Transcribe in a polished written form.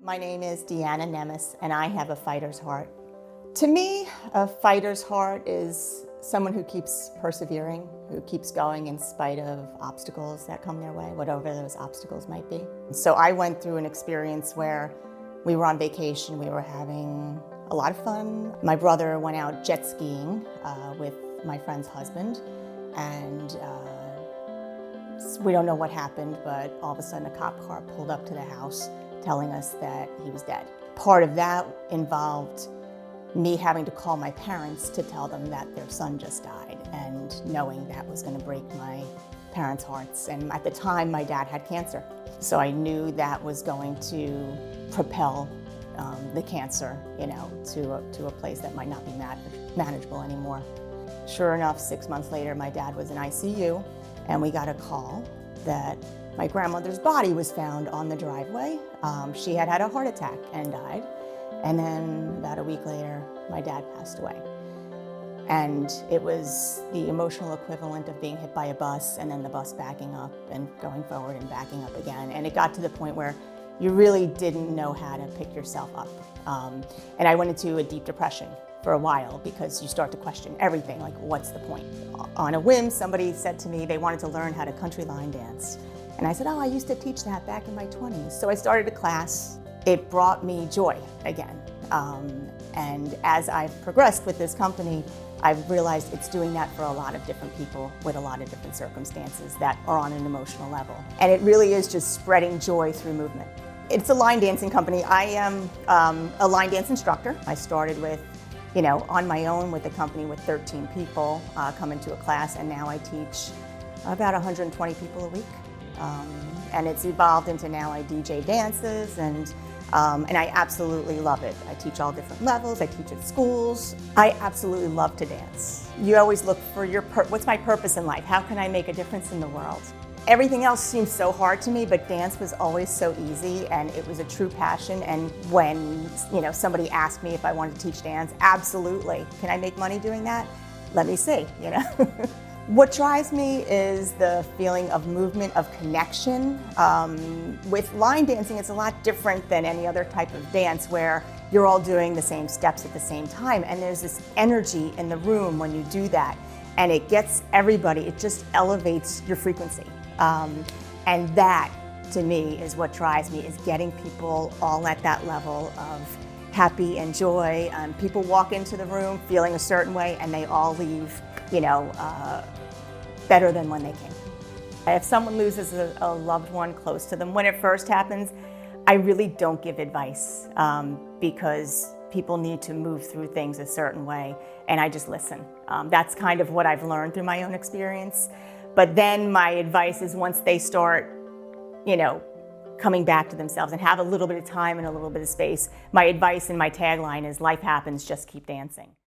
My name is Deanna Nemes, and I have a fighter's heart. To me, a fighter's heart is someone who keeps persevering, who keeps going in spite of obstacles that come their way, whatever those obstacles might be. So I went through an experience where we were on vacation, we were having a lot of fun. My brother went out jet skiing with my friend's husband, and we don't know what happened, but all of a sudden a cop car pulled up to the house telling us that he was dead. Part of that involved me having to call my parents to tell them that their son just died, and knowing that was going to break my parents' hearts. And at the time, my dad had cancer. So I knew that was going to propel the cancer, to a place that might not be manageable anymore. Sure enough, 6 months later, my dad was in ICU, and we got a call that my grandmother's body was found on the driveway. She had had a heart attack and died. And then about a week later, my dad passed away. And it was the emotional equivalent of being hit by a bus and then the bus backing up and going forward and backing up again. And it got to the point where you really didn't know how to pick yourself up. And I went into a deep depression for a while because you start to question everything, like what's the point? On a whim, somebody said to me they wanted to learn how to country line dance. And I said, oh, I used to teach that back in my 20s. So I started a class. It brought me joy again. And as I've progressed with this company, I've realized it's doing that for a lot of different people with a lot of different circumstances that are on an emotional level. And it really is just spreading joy through movement. It's a line dancing company. I am a line dance instructor. I started with, on my own with a company with 13 people coming to a class, and now I teach about 120 people a week. And it's evolved into now I DJ dances, and I absolutely love it. I teach all different levels, I teach at schools. I absolutely love to dance. You always look for what's my purpose in life? How can I make a difference in the world? Everything else seems so hard to me, but dance was always so easy, and it was a true passion. And when somebody asked me if I wanted to teach dance, absolutely. Can I make money doing that? Let me see, What drives me is the feeling of movement, of connection. With line dancing, it's a lot different than any other type of dance where you're all doing the same steps at the same time. And there's this energy in the room when you do that. And it gets everybody, it just elevates your frequency. And that, to me, is what drives me, is getting people all at that level of happy and joy. People walk into the room feeling a certain way, and they all leave, better than when they came. If someone loses a loved one close to them, when it first happens, I really don't give advice because people need to move through things a certain way, and I just listen. That's kind of what I've learned through my own experience. But then my advice is once they start, coming back to themselves and have a little bit of time and a little bit of space, my advice and my tagline is life happens, just keep dancing.